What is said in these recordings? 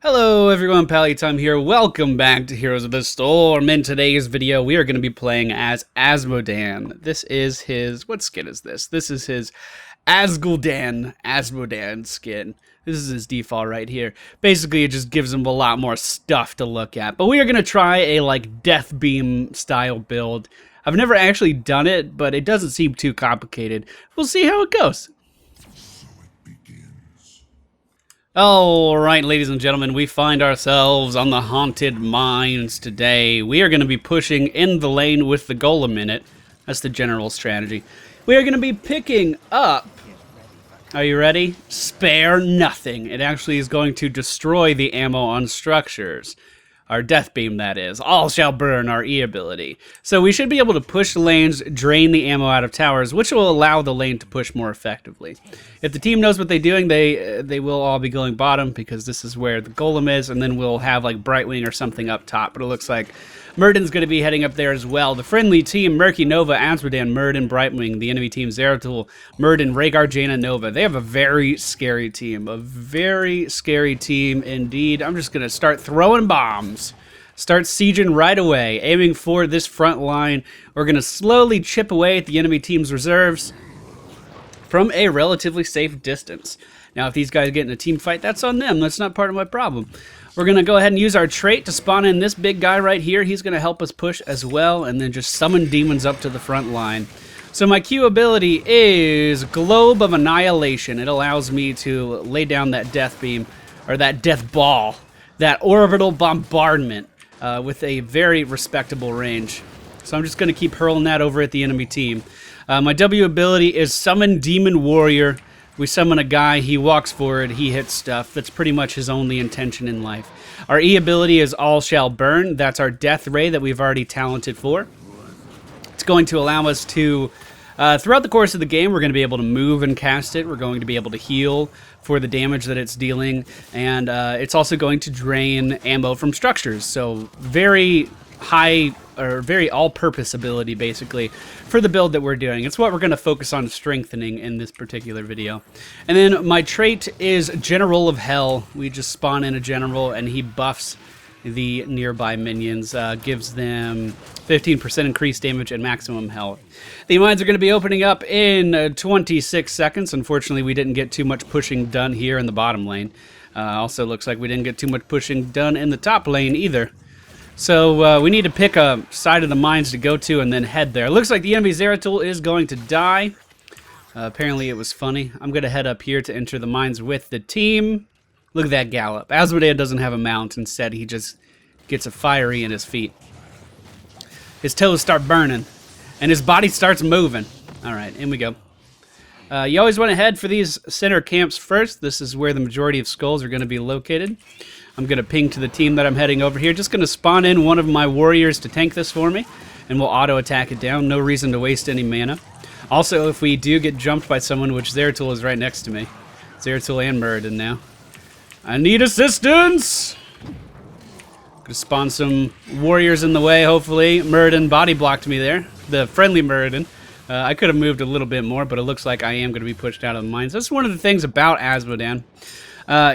Hello everyone, Pallytime here. Welcome back to Heroes of the Storm. In today's video, we are going to be playing as Azmodan. This is his... what skin is this? This is his Azmodan skin. This is his default right here. Basically, it just gives him a lot more stuff to look at. But we are going to try a, Death Beam style build. I've never actually done it, but it doesn't seem too complicated. We'll see how it goes. Alright, ladies and gentlemen, we find ourselves on the Haunted Mines today. We are going to be pushing in the lane with the Golem in it. That's the general strategy. We are going to be picking up... are you ready? Spare nothing. It actually is going to destroy the ammo on structures. Our Death Beam, that is. All shall burn, our E ability. So we should be able to push lanes, drain the ammo out of towers, which will allow the lane to push more effectively. If the team knows what they're doing, they will all be going bottom, because this is where the Golem is, and then we'll have like Brightwing or something up top. But it looks like Murden's going to be heading up there as well. The friendly team, Murky, Nova, Azmodan, Murden, Brightwing. The enemy team, Zeratul, Murden, Rhaegar, Jaina, Nova. They have a very scary team. A very scary team indeed. I'm just going to start throwing bombs. Start sieging right away, aiming for this front line. We're going to slowly chip away at the enemy team's reserves from a relatively safe distance. Now, if these guys get in a team fight, that's on them. That's not part of my problem. We're going to go ahead and use our trait to spawn in this big guy right here. He's going to help us push as well, and then just summon demons up to the front line. So my Q ability is Globe of Annihilation. It allows me to lay down that death beam, or that death ball, that orbital bombardment with a very respectable range. So I'm just going to keep hurling that over at the enemy team. My W ability is Summon Demon Warrior. We summon a guy, he walks forward, he hits stuff. That's pretty much his only intention in life. Our E ability is All Shall Burn. That's our Death Ray that we've already talented for. It's going to allow us to, throughout the course of the game, we're going to be able to move and cast it. We're going to be able to heal for the damage that it's dealing. And it's also going to drain ammo from structures. So very high, or very all-purpose ability, basically, for the build that we're doing. It's what we're going to focus on strengthening in this particular video. And then my trait is General of Hell. We just spawn in a general, and he buffs the nearby minions, gives them 15% increased damage and maximum health. The mines are going to be opening up in 26 seconds. Unfortunately, we didn't get too much pushing done here in the bottom lane. Also looks like we didn't get too much pushing done in the top lane either. So we need to pick a side of the mines to go to and then head there. It looks like the enemy Zeratul is going to die. Apparently it was funny. I'm going to head up here to enter the mines with the team. Look at that gallop. Azmodan doesn't have a mount. Instead, he just gets a fiery in his feet. His toes start burning, and his body starts moving. All right, in we go. You always want to head for these center camps first. This is where the majority of skulls are going to be located. I'm going to ping to the team that I'm heading over here. Just going to spawn in one of my warriors to tank this for me, and we'll auto-attack it down. No reason to waste any mana. Also, if we do get jumped by someone, which Zeratul is right next to me. Zeratul and Murden now. I need assistance! Gonna spawn some warriors in the way, hopefully. Murden body blocked me there. The friendly Murden. I could have moved a little bit more, but it looks like I am going to be pushed out of the mines. That's one of the things about Azmodan.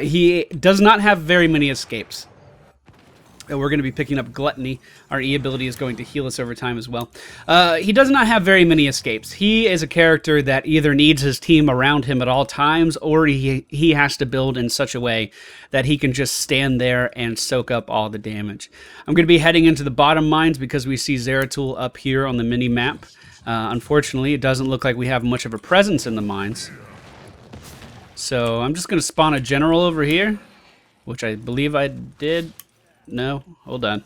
He does not have very many escapes. We're going to be picking up Gluttony. Our E ability is going to heal us over time as well. He does not have very many escapes. He is a character that either needs his team around him at all times, or he has to build in such a way that he can just stand there and soak up all the damage. I'm going to be heading into the bottom mines because we see Zeratul up here on the mini-map. Unfortunately, it doesn't look like we have much of a presence in the mines. So I'm just going to spawn a general over here, which I believe I did. No, hold on.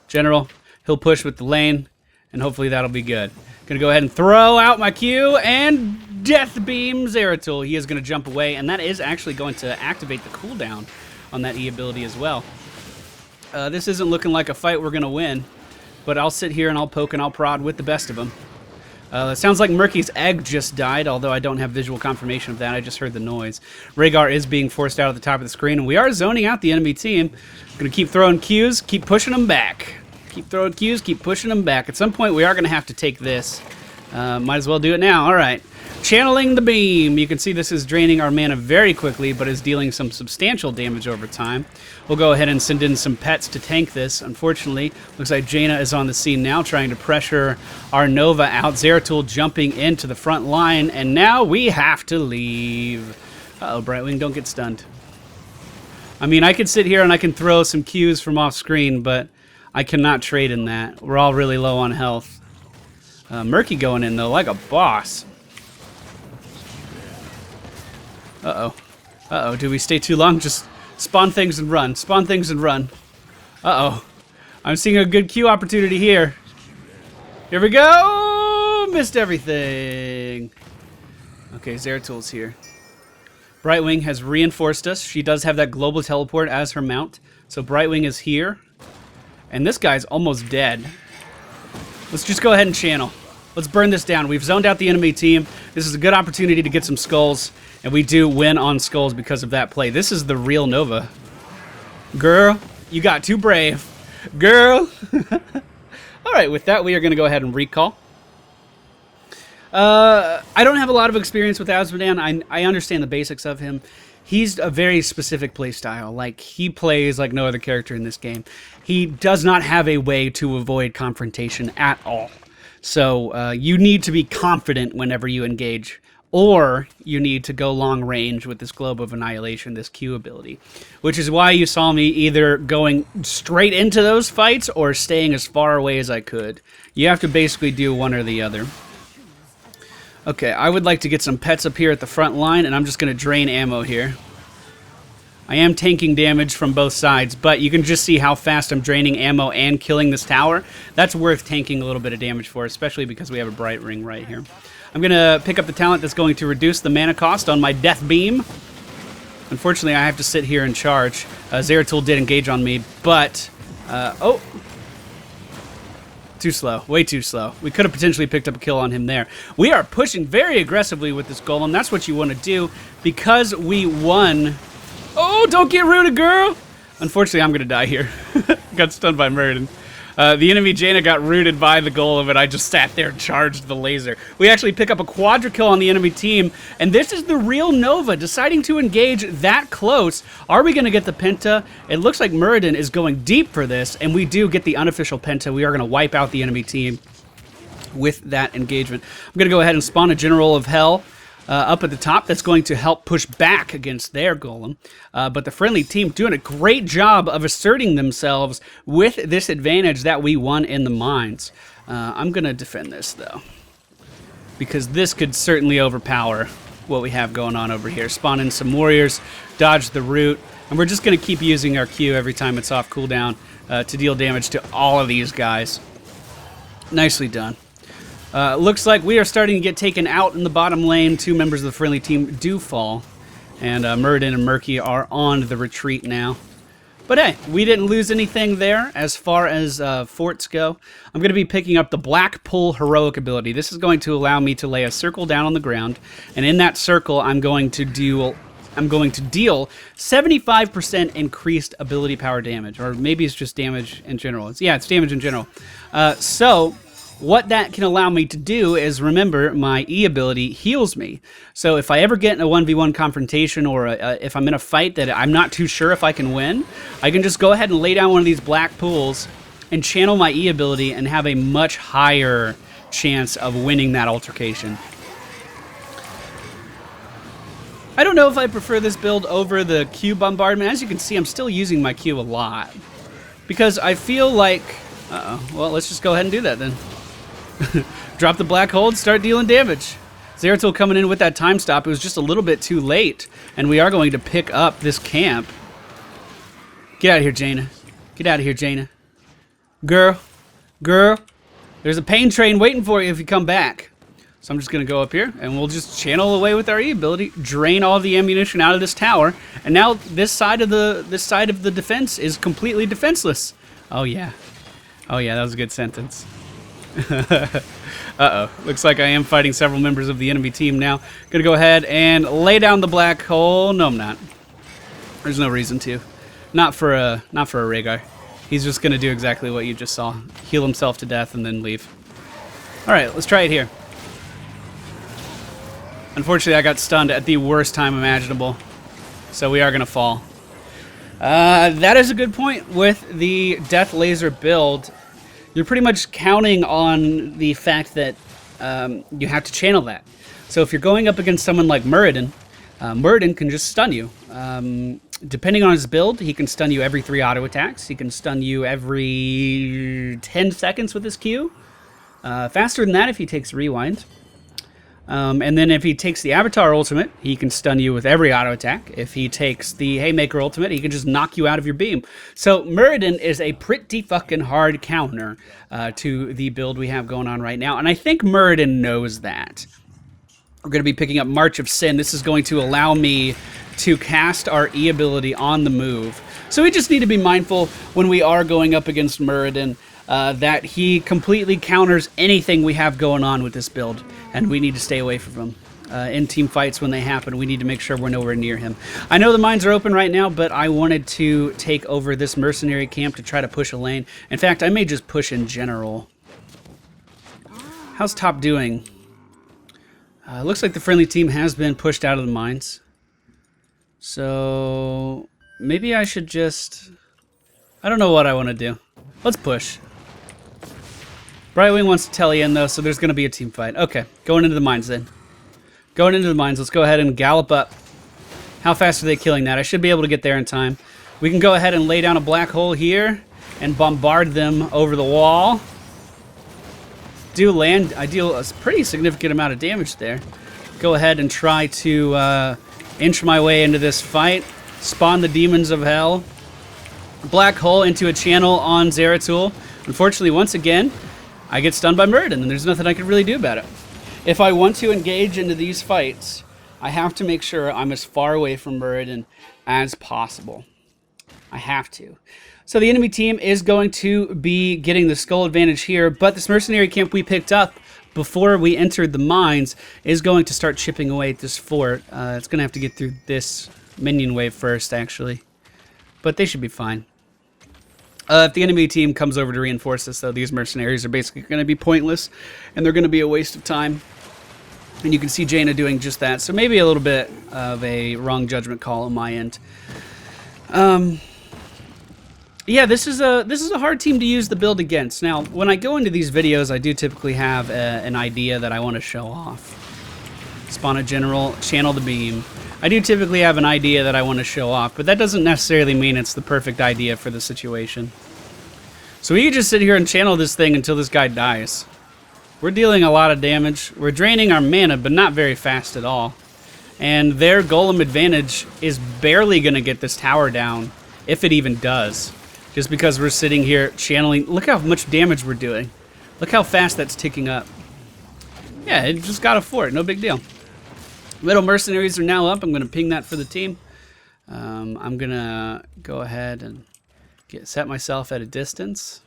General, he'll push with the lane, and hopefully that'll be good. Going to go ahead and throw out my Q, and Death Beam Zeratul. He is going to jump away, and that is actually going to activate the cooldown on that E ability as well. This isn't looking like a fight we're going to win, but I'll sit here and I'll poke and I'll prod with the best of them. It sounds like Murky's egg just died, although I don't have visual confirmation of that. I just heard the noise. Rhaegar is being forced out at the top of the screen, and we are zoning out the enemy team. Going to keep throwing Qs, keep pushing them back. Keep throwing Qs, keep pushing them back. At some point, we are going to have to take this. Might as well do it now. All right. Channeling the beam. You can see this is draining our mana very quickly, but is dealing some substantial damage over time. We'll go ahead and send in some pets to tank this. Unfortunately, looks like Jaina is on the scene now, trying to pressure our Nova out. Zeratul jumping into the front line, and now we have to leave. Uh-oh, Brightwing, don't get stunned. I mean, I could sit here and I can throw some Qs from off screen, but I cannot trade in that. We're all really low on health. Murky going in, though, like a boss. Uh-oh. Uh-oh, do we stay too long? Just spawn things and run. Spawn things and run. Uh-oh. I'm seeing a good Q opportunity here. Here we go! Missed everything. Okay, Zeratul's here. Brightwing has reinforced us. She does have that global teleport as her mount. So Brightwing is here. And this guy's almost dead. Let's just go ahead and channel. Let's burn this down. We've zoned out the enemy team. This is a good opportunity to get some skulls. And we do win on skulls because of that play. This is the real Nova. Girl, you got too brave. Girl. Alright, with that, we are going to go ahead and recall. I don't have a lot of experience with Azmodan. I understand the basics of him. He's a very specific play style. Like, he plays like no other character in this game. He does not have a way to avoid confrontation at all. So, you need to be confident whenever you engage. Or you need to go long range with this Globe of Annihilation, this Q ability. Which is why you saw me either going straight into those fights or staying as far away as I could. You have to basically do one or the other. Okay, I would like to get some pets up here at the front line, and I'm just going to drain ammo here. I am tanking damage from both sides, but you can just see how fast I'm draining ammo and killing this tower. That's worth tanking a little bit of damage for, especially because we have a bright ring right here. I'm going to pick up the talent that's going to reduce the mana cost on my Death Beam. Unfortunately, I have to sit here and charge. Zeratul did engage on me, but... oh! Too slow. Way too slow. We could have potentially picked up a kill on him there. We are pushing very aggressively with this Golem. That's what you want to do because we won. Oh, don't get rooted, girl! Unfortunately, I'm going to die here. Got stunned by Muradin. The enemy Jaina got rooted by the Golem, and I just sat there and charged the laser. We actually pick up a quadra kill on the enemy team, and this is the real Nova deciding to engage that close. Are we going to get the Penta? It looks like Muradin is going deep for this, and we do get the unofficial Penta. We are going to wipe out the enemy team with that engagement. I'm going to go ahead and spawn a General of Hell up at the top. That's going to help push back against their Golem. But the friendly team doing a great job of asserting themselves with this advantage that we won in the mines. I'm going to defend this, though, because this could certainly overpower what we have going on over here. Spawn in some warriors, dodge the root, and we're just going to keep using our Q every time it's off cooldown to deal damage to all of these guys. Nicely done. Looks like we are starting to get taken out in the bottom lane. Two members of the friendly team do fall. And Muradin and Murky are on the retreat now. But hey, we didn't lose anything there as far as forts go. I'm going to be picking up the Black Pull Heroic ability. This is going to allow me to lay a circle down on the ground. And in that circle, I'm going to deal 75% increased ability power damage. Or maybe it's just damage in general. It's damage in general. So what that can allow me to do is, remember, my E ability heals me. So if I ever get in a 1v1 confrontation, or if I'm in a fight that I'm not too sure if I can win, I can just go ahead and lay down one of these black pools and channel my E ability and have a much higher chance of winning that altercation. I don't know if I prefer this build over the Q bombardment. As you can see, I'm still using my Q a lot, because I feel like... well, let's just go ahead and do that then. Drop the black hole and start dealing damage. Zeratul coming in with that time stop. It was just a little bit too late, and we are going to pick up this camp. Get out of here, Jaina. Get out of here, Jaina. Girl. There's a pain train waiting for you if you come back. So I'm just going to go up here, and we'll just channel away with our E ability, drain all the ammunition out of this tower, and now this side of the defense is completely defenseless. Oh yeah, that was a good sentence. Uh-oh. Looks like I am fighting several members of the enemy team now. Gonna go ahead and lay down the black hole. No, I'm not. There's no reason to. Not for a Rhaegar. He's just gonna do exactly what you just saw. Heal himself to death and then leave. Alright, let's try it here. Unfortunately, I got stunned at the worst time imaginable. So we are going to fall. That is a good point with the Death Laser build. You're pretty much counting on the fact that you have to channel that. So if you're going up against someone like Muradin, Muradin can just stun you. Depending on his build, he can stun you every 3 auto attacks. He can stun you every 10 seconds with his Q. Faster than that if he takes Rewind. And then if he takes the Avatar ultimate, he can stun you with every auto attack. If he takes the Haymaker ultimate, he can just knock you out of your beam. So Muradin is a pretty fucking hard counter to the build we have going on right now. And I think Muradin knows that. We're going to be picking up March of Sin. This is going to allow me to cast our E ability on the move. So we just need to be mindful when we are going up against Muradin that he completely counters anything we have going on with this build, and we need to stay away from him. In team fights when they happen, we need to make sure we're nowhere near him. I know the mines are open right now, but I wanted to take over this mercenary camp to try to push a lane. In fact, I may just push in general. How's top doing? Looks like the friendly team has been pushed out of the mines. So maybe I should just... I don't know what I want to do. Let's push. Brightwing wants to tele in though, so there's going to be a team fight. Okay, going into the mines then. Going into the mines, let's go ahead and gallop up. How fast are they killing that? I should be able to get there in time. We can go ahead and lay down a black hole here and bombard them over the wall. I deal a pretty significant amount of damage there. Go ahead and try to inch my way into this fight. Spawn the demons of hell. Black hole into a channel on Zeratul. Unfortunately, once again, I get stunned by Muradin, and there's nothing I can really do about it. If I want to engage into these fights, I have to make sure I'm as far away from Muradin as possible. I have to. So the enemy team is going to be getting the skull advantage here, but this mercenary camp we picked up before we entered the mines is going to start chipping away at this fort. It's going to have to get through this minion wave first, actually. But they should be fine. If the enemy team comes over to reinforce us, though, these mercenaries are basically going to be pointless, and they're going to be a waste of time. And you can see Jaina doing just that, so maybe a little bit of a wrong judgment call on my end. Yeah, this is a hard team to use the build against. Now, when I go into these videos, I do typically have an idea that I want to show off. Spawn a general, channel the beam. I do typically have an idea that I want to show off, but that doesn't necessarily mean it's the perfect idea for the situation. So we can just sit here and channel this thing until this guy dies. We're dealing a lot of damage. We're draining our mana, but not very fast at all. And their golem advantage is barely going to get this tower down, if it even does. Just because we're sitting here channeling. Look how much damage we're doing. Look how fast that's ticking up. Yeah, it just got a fort. No big deal. Middle mercenaries are now up. I'm going to ping that for the team. I'm going to go ahead and set myself at a distance.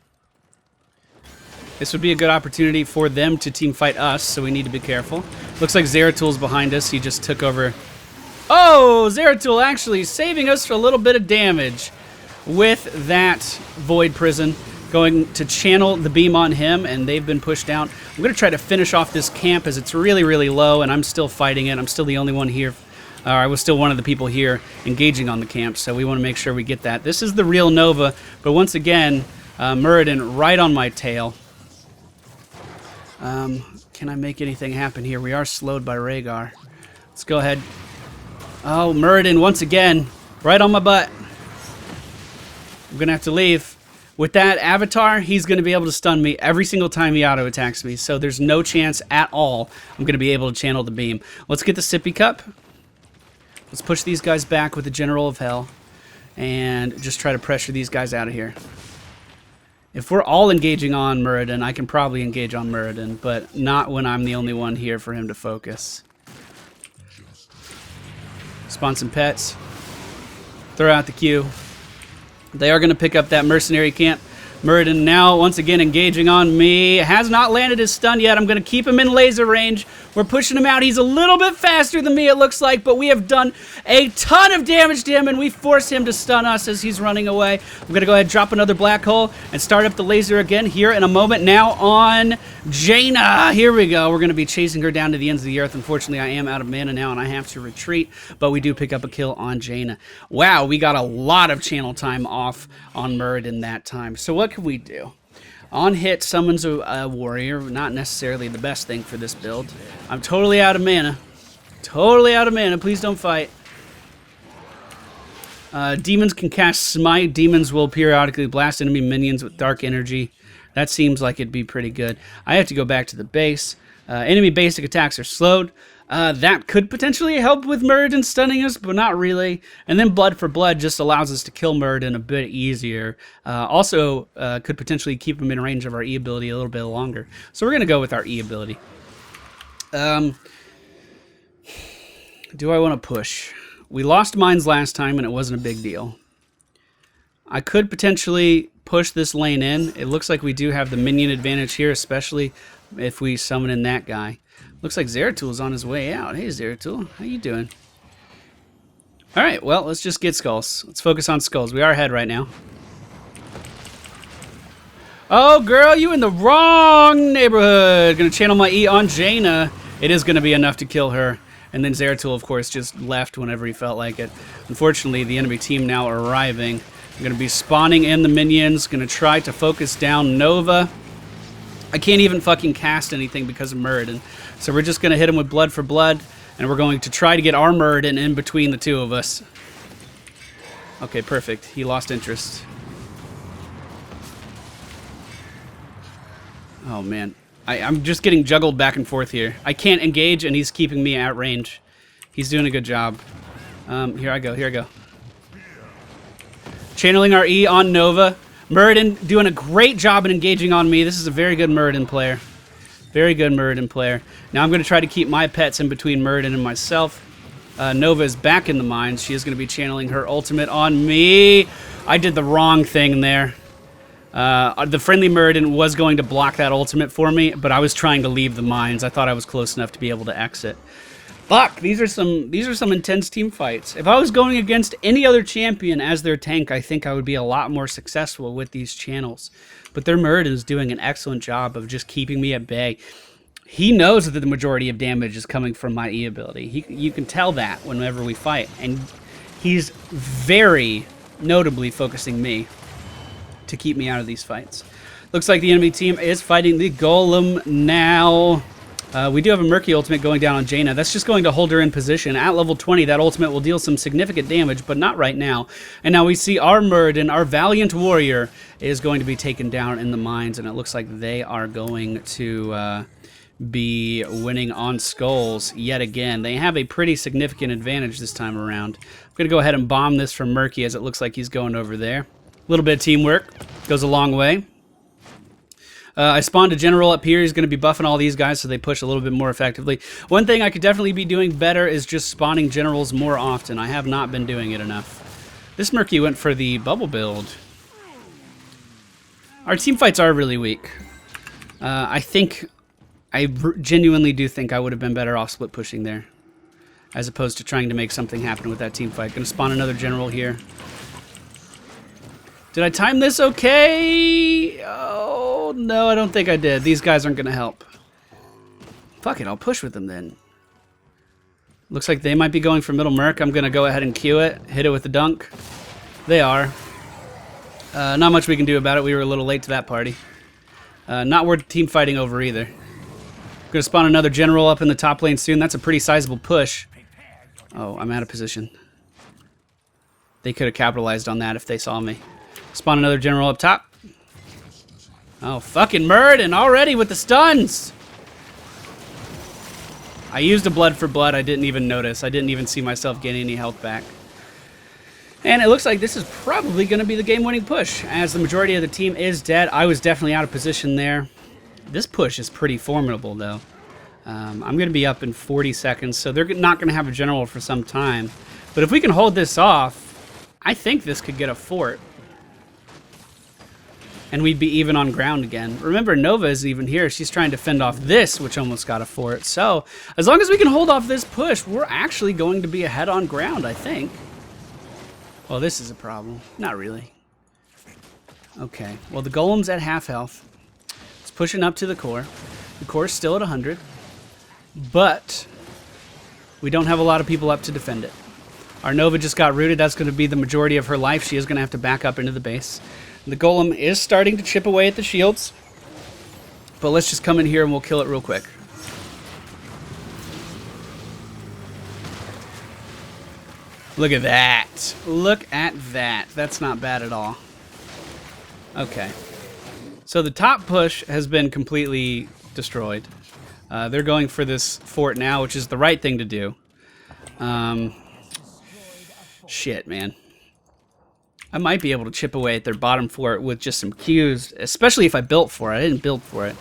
This would be a good opportunity for them to team fight us, so we need to be careful. Looks like Zeratul's behind us. He just took over. Oh, Zeratul actually saving us for a little bit of damage with that Void Prison. Going to channel the beam on him, and they've been pushed down. I'm going to try to finish off this camp as it's really, really low, and I'm still fighting it. I'm still the only one here. I was still one of the people here engaging on the camp, so we want to make sure we get that. This is the real Nova, but once again, Muradin right on my tail. Can I make anything happen here? We are slowed by Rhaegar. Let's go ahead. Oh, Muradin once again, right on my butt. I'm going to have to leave. With that Avatar, he's going to be able to stun me every single time he auto-attacks me, so there's no chance at all I'm going to be able to channel the beam. Let's get the Sippy Cup. Let's push these guys back with the General of Hell, and just try to pressure these guys out of here. If we're all engaging on Muradin, I can probably engage on Muradin, but not when I'm the only one here for him to focus. Spawn some pets. Throw out the Q. They are going to pick up that mercenary camp. Muradin now once again engaging on me. Has not landed his stun yet. I'm going to keep him in laser range. We're pushing him out. He's a little bit faster than me, it looks like, but we have done a ton of damage to him, and we force him to stun us as he's running away. I'm going to go ahead and drop another black hole and start up the laser again here in a moment. Now on Jaina. Here we go. We're going to be chasing her down to the ends of the earth. Unfortunately, I am out of mana now, and I have to retreat, but we do pick up a kill on Jaina. Wow, we got a lot of channel time off on Muradin that time. So what can we do? On hit, summons a warrior. Not necessarily the best thing for this build. I'm totally out of mana. Totally out of mana. Please don't fight. Demons can cast Smite. Demons will periodically blast enemy minions with dark energy. That seems like it'd be pretty good. I have to go back to the base. Enemy basic attacks are slowed. That could potentially help with Muradin stunning us, but not really. And then Blood for Blood just allows us to kill Muradin a bit easier. Also, could potentially keep him in range of our E ability a little bit longer. So we're going to go with our E ability. Do I want to push? We lost mines last time, and it wasn't a big deal. I could potentially push this lane in. It looks like we do have the minion advantage here, especially if we summon in that guy. Looks like Zeratul on his way out. Hey, Zeratul. How you doing? All right, well, let's just get skulls. Let's focus on skulls. We are ahead right now. Oh, girl, you in the wrong neighborhood. Gonna channel my E on Jaina. It is gonna be enough to kill her. And then Zeratul, of course, just left whenever he felt like it. Unfortunately, the enemy team now arriving. I'm gonna be spawning in the minions. Gonna try to focus down Nova. I can't even fucking cast anything because of Muradin. So we're just going to hit him with Blood for Blood, and we're going to try to get our Muradin in between the two of us. Okay, perfect. He lost interest. Oh, man. I'm just getting juggled back and forth here. I can't engage, and he's keeping me at range. He's doing a good job. Here I go. Here I go. Channeling our E on Nova. Muradin doing a great job in engaging on me. This is a very good Muradin player. Very good Muradin player. Now I'm going to try to keep my pets in between Muradin and myself. Nova is back in the mines. She is going to be channeling her ultimate on me. I did the wrong thing there. The friendly Muradin was going to block that ultimate for me, but I was trying to leave the mines. I thought I was close enough to be able to exit. Fuck, these are some intense team fights. If I was going against any other champion as their tank, I think I would be a lot more successful with these channels. But their Muradin is doing an excellent job of just keeping me at bay. He knows that the majority of damage is coming from my E ability. You can tell that whenever we fight. And he's very notably focusing me to keep me out of these fights. Looks like the enemy team is fighting the Golem now. We do have a Murky ultimate going down on Jaina. That's just going to hold her in position. At level 20, that ultimate will deal some significant damage, but not right now. And now we see our Muradin, our valiant warrior, is going to be taken down in the mines, and it looks like they are going to be winning on skulls yet again. They have a pretty significant advantage this time around. I'm going to go ahead and bomb this from Murky, as it looks like he's going over there. A little bit of teamwork goes a long way. I spawned a general up here. He's going to be buffing all these guys so they push a little bit more effectively. One thing I could definitely be doing better is just spawning generals more often. I have not been doing it enough. This Murky went for the bubble build. Our team fights are really weak. I genuinely do think I would have been better off split pushing there, as opposed to trying to make something happen with that team fight. Going to spawn another general here. Did I time this okay? Oh, no, I don't think I did. These guys aren't going to help. Fuck it, I'll push with them then. Looks like they might be going for middle Merc. I'm going to go ahead and Q it, hit it with the dunk. They are. Not much we can do about it. We were a little late to that party. Not worth team fighting over either. Going to spawn another general up in the top lane soon. That's a pretty sizable push. Oh, I'm out of position. They could have capitalized on that if they saw me. Spawn another general up top. Oh, fucking Muradin already with the stuns. I used a Blood for Blood. I didn't even notice. I didn't even see myself getting any health back. And it looks like this is probably going to be the game-winning push, as the majority of the team is dead. I was definitely out of position there. This push is pretty formidable, though. I'm going to be up in 40 seconds, so they're not going to have a general for some time. But if we can hold this off, I think this could get a fort. and we'd be even on ground again. Remember, Nova is even here. She's trying to fend off this, which almost got a fort. So, as long as we can hold off this push, we're actually going to be ahead on ground, I think. Well, this is a problem. Not really. Okay, well, the Golem's at half health. It's pushing up to the core. The core's still at 100. But we don't have a lot of people up to defend it. Our Nova just got rooted. That's going to be the majority of her life. She is going to have to back up into the base. The Golem is starting to chip away at the shields. But let's just come in here and we'll kill it real quick. Look at that. Look at that. That's not bad at all. Okay. So the top push has been completely destroyed. They're going for this fort now, which is the right thing to do. Shit, man. I might be able to chip away at their bottom fort with just some Qs, especially if I built for it. I didn't build for it.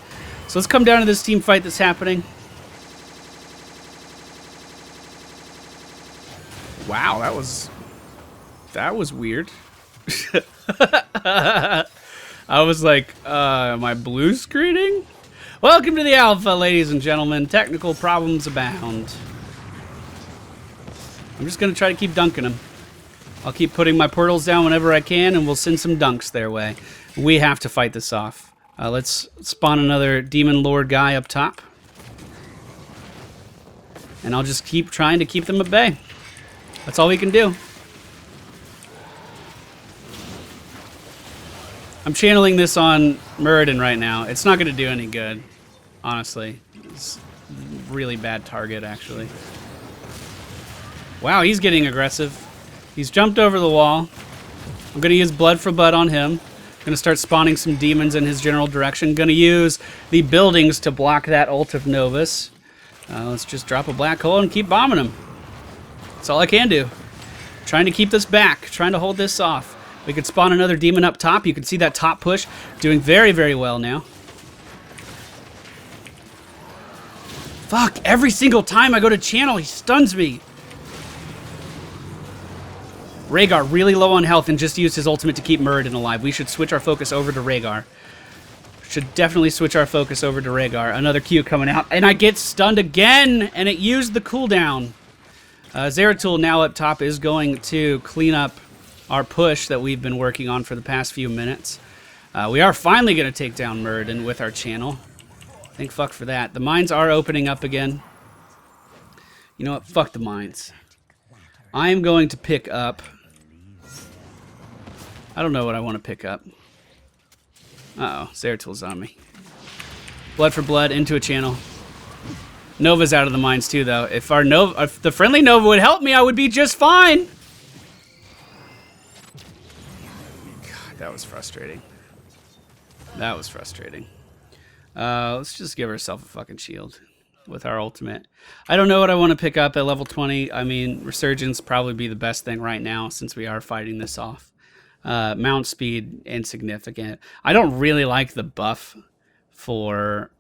So let's come down to this team fight that's happening. Wow, that was weird. I was like, am I blue screening? Welcome to the Alpha, ladies and gentlemen. Technical problems abound. I'm just going to try to keep dunking them. I'll keep putting my portals down whenever I can, and we'll send some dunks their way. We have to fight this off. Let's spawn another Demon Lord guy up top. And I'll just keep trying to keep them at bay. That's all we can do. I'm channeling this on Muradin right now. It's not going to do any good, honestly. It's a really bad target, actually. Wow, he's getting aggressive. He's jumped over the wall. I'm going to use Blood for Blood on him. Going to start spawning some demons in his general direction. Going to use the buildings to block that ult of Novus. Let's just drop a black hole and keep bombing him. That's all I can do. Trying to keep this back. Trying to hold this off. We could spawn another demon up top. You can see that top push doing very, very well now. Fuck, every single time I go to channel, he stuns me. Rhaegar really low on health and just used his ultimate to keep Muradin alive. We should switch our focus over to Rhaegar. Should definitely switch our focus over to Rhaegar. Another Q coming out, and I get stunned again, and it used the cooldown. Zeratul now up top is going to clean up our push that we've been working on for the past few minutes. We are finally going to take down Muradin with our channel. Thank fuck for that. The mines are opening up again. You know what? Fuck the mines. I am going to pick up... I don't know what I want to pick up. Uh-oh, Zeratul's on me. Blood for Blood into a channel. Nova's out of the mines too, though. If the friendly Nova would help me, I would be just fine. God, that was frustrating. That was frustrating. Let's just give ourselves a fucking shield with our ultimate. I don't know what I want to pick up at level 20. I mean, Resurgence probably be the best thing right now since we are fighting this off. Mount speed, insignificant. I don't really like the buff for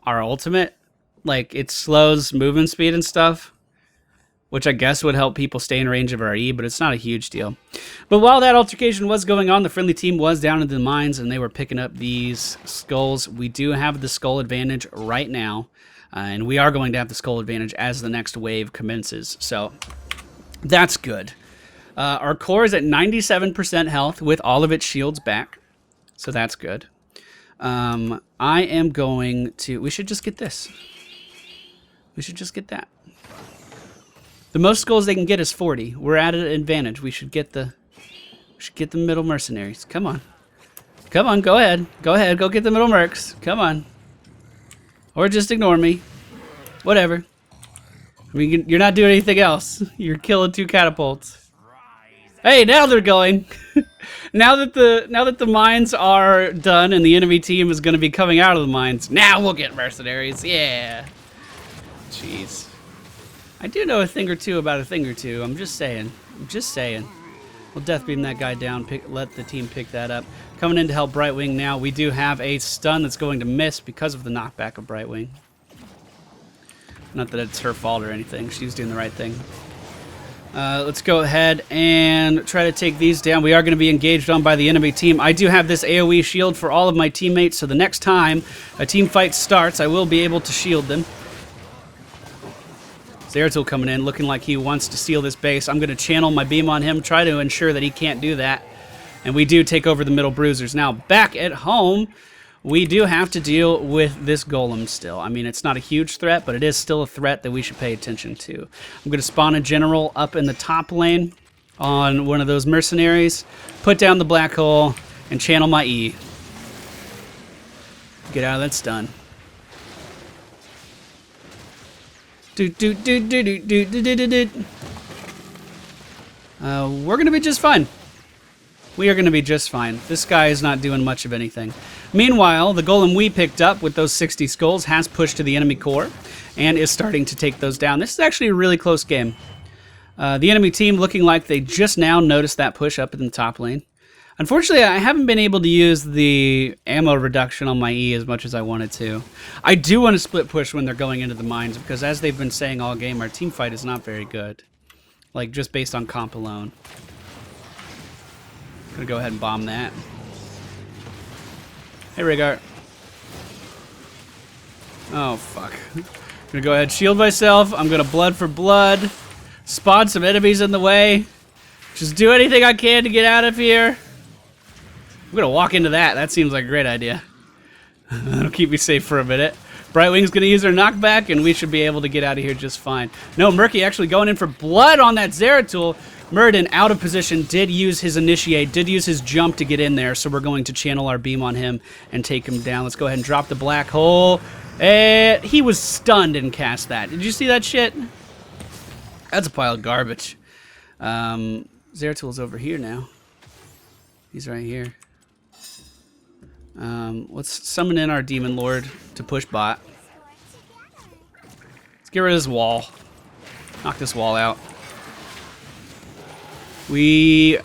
our ultimate. Like, it slows movement speed and stuff, which I guess would help people stay in range of our E, but it's not a huge deal. But while that altercation was going on, the friendly team was down in the mines, and they were picking up these skulls. We do have the skull advantage right now, and we are going to have the skull advantage as the next wave commences. So, that's good. Our core is at 97% health with all of its shields back, so that's good. I am going to... We should just get this. We should just get that. The most skulls they can get is 40. We're at an advantage. We should get the middle mercenaries. Come on. Come on, go ahead. Go ahead, go get the middle mercs. Come on. Or just ignore me. Whatever. I mean, you're not doing anything else. You're killing 2 catapults. Hey, now they're going. now that the mines are done and the enemy team is going to be coming out of the mines, now we'll get mercenaries. Yeah. Jeez. I do know a thing or two about a thing or two. I'm just saying. I'm just saying. We'll death beam that guy down. Let the team pick that up. Coming in to help Brightwing now. We do have a stun that's going to miss because of the knockback of Brightwing. Not that it's her fault or anything. She's doing the right thing. Let's go ahead and try to take these down. We are going to be engaged on by the enemy team. I do have this AoE shield for all of my teammates, so the next time a team fight starts, I will be able to shield them. Zeratul coming in, looking like he wants to steal this base. I'm going to channel my beam on him, try to ensure that he can't do that. And we do take over the middle bruisers. Now, back at home, we do have to deal with this golem still. I mean, it's not a huge threat, but it is still a threat that we should pay attention to. I'm going to spawn a general up in the top lane on one of those mercenaries, put down the black hole, and channel my E. Get out of that stun. We're going to be just fine. We are going to be just fine. This guy is not doing much of anything. Meanwhile, the golem we picked up with those 60 skulls has pushed to the enemy core and is starting to take those down. This is actually a really close game. The enemy team looking like they just now noticed that push up in the top lane. Unfortunately, I haven't been able to use the ammo reduction on my E as much as I wanted to. I do want to split push when they're going into the mines because, as they've been saying all game, our team fight is not very good. Like, just based on comp alone. Gonna go ahead and bomb that. Hey, Rigart. Oh, fuck. Gonna go ahead and shield myself. I'm gonna blood for blood. Spawn some enemies in the way. Just do anything I can to get out of here. I'm gonna walk into that. That seems like a great idea. That'll keep me safe for a minute. Brightwing's gonna use her knockback, and we should be able to get out of here just fine. No, Murky actually going in for blood on that Zeratul. Murden, out of position, did use his initiate, did use his jump to get in there, so we're going to channel our beam on him and take him down. Let's go ahead and drop the black hole. And he was stunned and cast that. Did you see that shit? That's a pile of garbage. Zeratul's over here now. He's right here. Let's summon in our Demon Lord to push bot. Let's get rid of this wall. Knock this wall out. We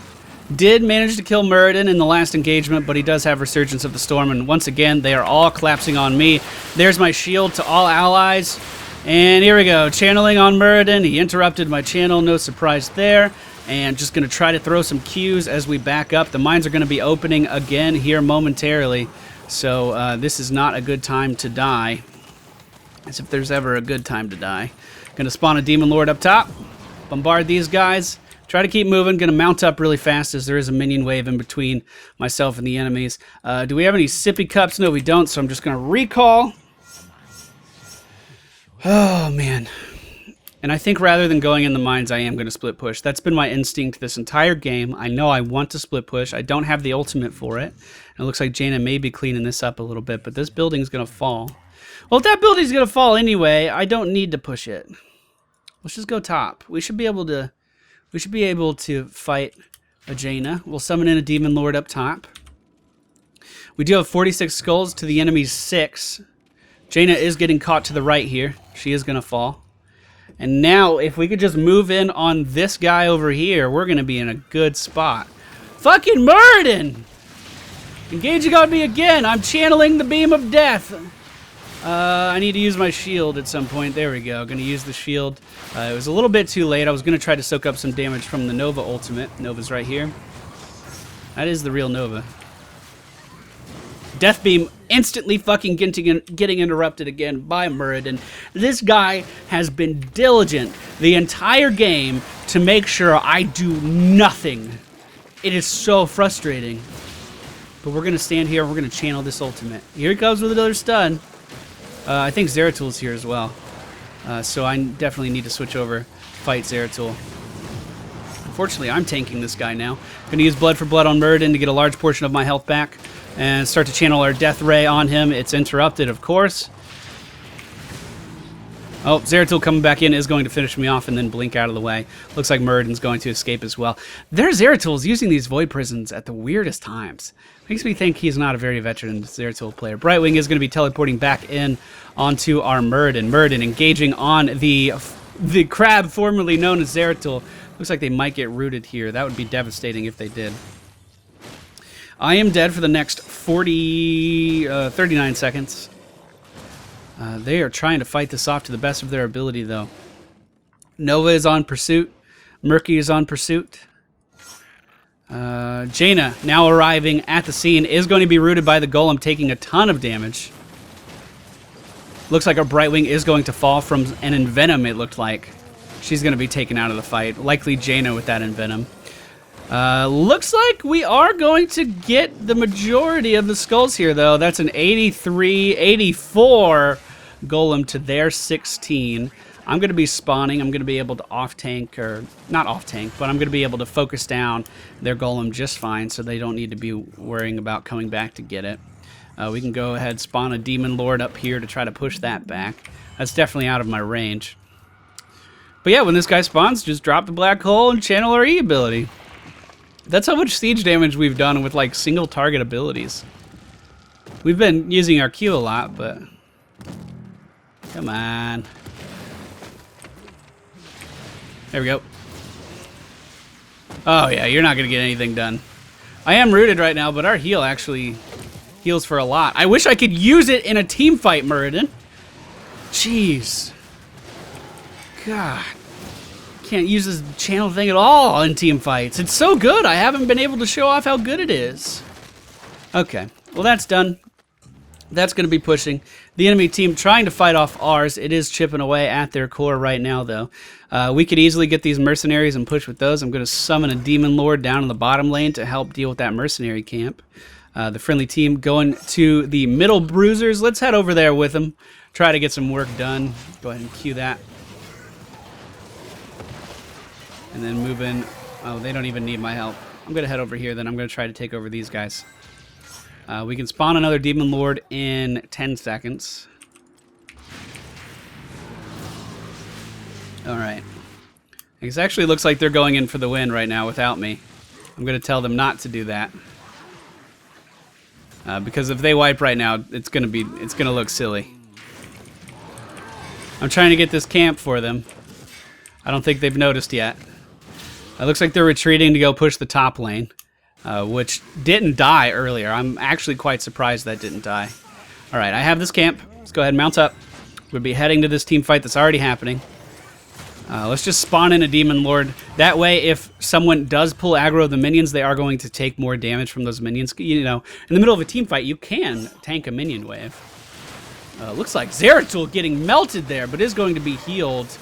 did manage to kill Muradin in the last engagement, but he does have Resurgence of the Storm, and once again, they are all collapsing on me. There's my shield to all allies, and here we go. Channeling on Muradin. He interrupted my channel, no surprise there. And just going to try to throw some Qs as we back up. The mines are going to be opening again here momentarily. So this is not a good time to die. As if there's ever a good time to die. Going to spawn a Demon Lord up top. Bombard these guys. Try to keep moving. Going to mount up really fast as there is a minion wave in between myself and the enemies. Do we have any sippy cups? No, we don't. So I'm just going to recall. Oh, man. And I think rather than going in the mines, I am going to split push. That's been my instinct this entire game. I know I want to split push. I don't have the ultimate for it. And it looks like Jaina may be cleaning this up a little bit, but this building's going to fall. Well, if that building's going to fall anyway, I don't need to push it. Let's just go top. We should be able to fight a Jaina. We'll summon in a Demon Lord up top. We do have 46 skulls to the enemy's 6. Jaina is getting caught to the right here. She is going to fall. And now, if we could just move in on this guy over here, we're going to be in a good spot. Fucking Muradin! Engaging on me again! I'm channeling the beam of death! I need to use my shield at some point. There we go. Going to use the shield. It was a little bit too late. I was going to try to soak up some damage from the Nova ultimate. Nova's right here. That is the real Nova. Death Beam instantly fucking getting interrupted again by Muradin. This guy has been diligent the entire game to make sure I do nothing. It is so frustrating. But we're going to stand here and we're going to channel this ultimate. Here he comes with another stun. I think Zeratul's here as well. So I definitely need to switch over, fight Zeratul. Unfortunately, I'm tanking this guy now. Going to use Blood for Blood on Muradin to get a large portion of my health back. And start to channel our Death Ray on him. It's interrupted, of course. Oh, Zeratul coming back in is going to finish me off and then blink out of the way. Looks like Muradin's going to escape as well. Their Zeratul's using these Void Prisons at the weirdest times. Makes me think he's not a very veteran Zeratul player. Brightwing is going to be teleporting back in onto our Muradin. Muradin engaging on the crab formerly known as Zeratul. Looks like they might get rooted here. That would be devastating if they did. I am dead for the next 39 seconds. They are trying to fight this off to the best of their ability, though. Nova is on pursuit. Murky is on pursuit. Jaina, now arriving at the scene, is going to be rooted by the Golem, taking a ton of damage. Looks like our Brightwing is going to fall from an Envenom, it looked like. She's going to be taken out of the fight. Likely Jaina with that Envenom. Looks like we are going to get the majority of the skulls here, though. That's an 83, 84 Golem to their 16. I'm going to be spawning. I'm going to be able to off-tank, or not off-tank, but I'm going to be able to focus down their Golem just fine, so they don't need to be worrying about coming back to get it. We can go ahead, spawn a Demon Lord up here to try to push that back. That's definitely out of my range. But yeah, when this guy spawns, just drop the black hole and channel our E ability. That's how much siege damage we've done with like single target abilities. We've been using our Q a lot, but come on. There we go. Oh yeah, you're not gonna get anything done. I am rooted right now, but our heal actually heals for a lot. I wish I could use it in a team fight, Muradin. Jeez. God. Can't use this channel thing at all in team fights. It's so good. I haven't been able to show off how good it is. Okay. Well, that's done. That's going to be pushing. The enemy team trying to fight off ours. It is chipping away at their core right now, though. We could easily get these mercenaries and push with those. I'm going to summon a Demon Lord down in the bottom lane to help deal with that mercenary camp. The friendly team going to the middle bruisers. Let's head over there with them. Try to get some work done. Go ahead and cue that. And then move in. Oh, they don't even need my help. I'm going to head over here, then I'm going to try to take over these guys. We can spawn another Demon Lord in 10 seconds. Alright. It actually looks like they're going in for the win right now without me. I'm going to tell them not to do that. Because if they wipe right now, it's going to look silly. I'm trying to get this camp for them. I don't think they've noticed yet. It looks like they're retreating to go push the top lane, which didn't die earlier. I'm actually quite surprised that didn't die. All right, I have this camp. Let's go ahead and mount up. We'll be heading to this team fight that's already happening. Let's just spawn in a Demon Lord. That way, if someone does pull aggro of the minions, they are going to take more damage from those minions. You know, in the middle of a team fight, you can tank a minion wave. Looks like Zeratul getting melted there, but is going to be healed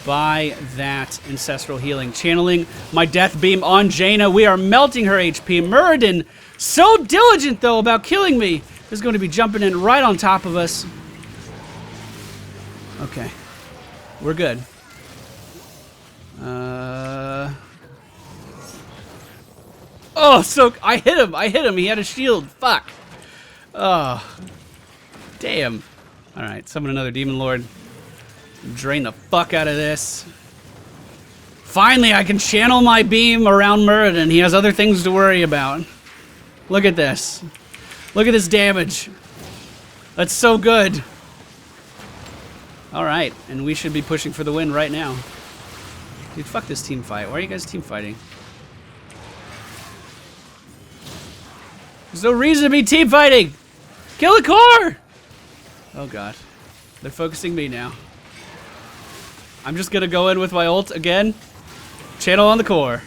by that ancestral healing. Channeling my death beam on Jaina. We are melting her HP. Muradin, so diligent though about killing me, is going to be jumping in right on top of us. Okay, we're good. Oh, so I hit him. He had a shield. Fuck. Oh, damn. All right, summon another Demon Lord. Drain the fuck out of this. Finally, I can channel my beam around Muradin. He has other things to worry about. Look at this. Look at this damage. That's so good. All right, and we should be pushing for the win right now. Dude, fuck this team fight. Why are you guys team fighting? There's no reason to be team fighting. Kill the core. Oh god, they're focusing me now. I'm just gonna go in with my ult again. Channel on the core.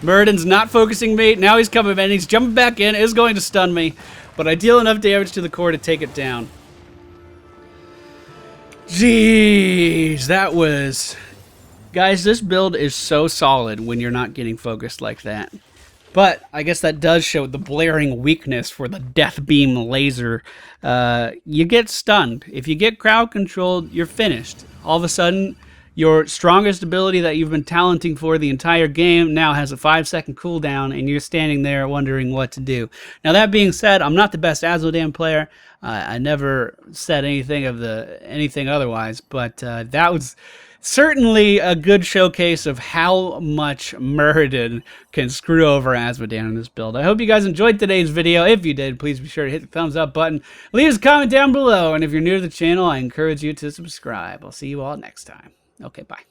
Muradin's not focusing me. Now he's coming in. He's jumping back in. Is going to stun me, but I deal enough damage to the core to take it down. Jeez, that was... Guys, this build is so solid when you're not getting focused like that. But I guess that does show the blaring weakness for the Death Beam laser. You get stunned. If you get crowd controlled, you're finished. All of a sudden, your strongest ability that you've been talenting for the entire game now has a 5-second cooldown, and you're standing there wondering what to do. Now, that being said, I'm not the best Azmodan player. I never said anything otherwise, but that was certainly a good showcase of how much Muradin can screw over Azmodan in this build. I hope you guys enjoyed today's video. If you did, please be sure to hit the thumbs up button. Leave us a comment down below. And if you're new to the channel, I encourage you to subscribe. I'll see you all next time. Okay, bye.